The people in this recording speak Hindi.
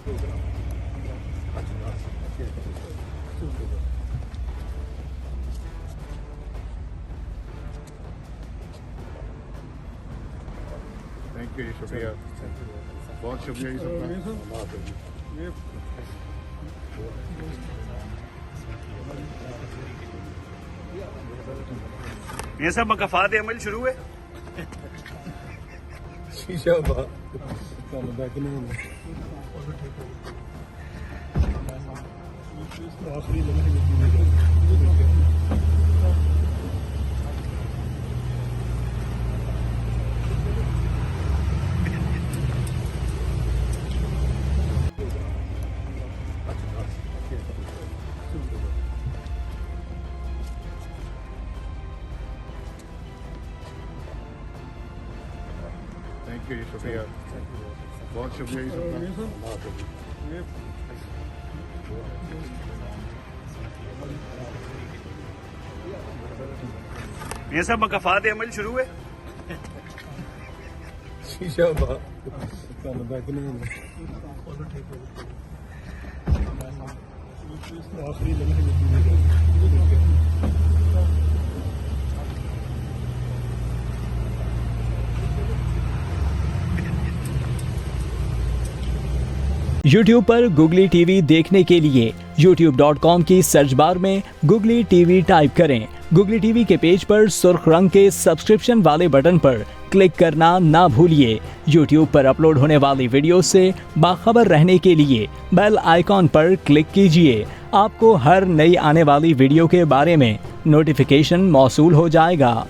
थैंक यू जी, शुक्रिया, बहुत शुक्रिया जी सबका। ये सब मकफात अमल शुरू है। शीशा बा थैंक यू जी, शुक्रिया, बहुत शुक्रिया जी सबका। ये सब मकफात अमल शुरू है। शीशा बा YouTube पर Google TV देखने के लिए youtube.com की सर्च बार में Google TV टाइप करें। Google TV के पेज पर सुर्ख रंग के सब्सक्रिप्शन वाले बटन पर क्लिक करना ना भूलिए। YouTube पर अपलोड होने वाली वीडियो से बाखबर रहने के लिए बेल आइकॉन पर क्लिक कीजिए। आपको हर नई आने वाली वीडियो के बारे में नोटिफिकेशन मौसूल हो जाएगा।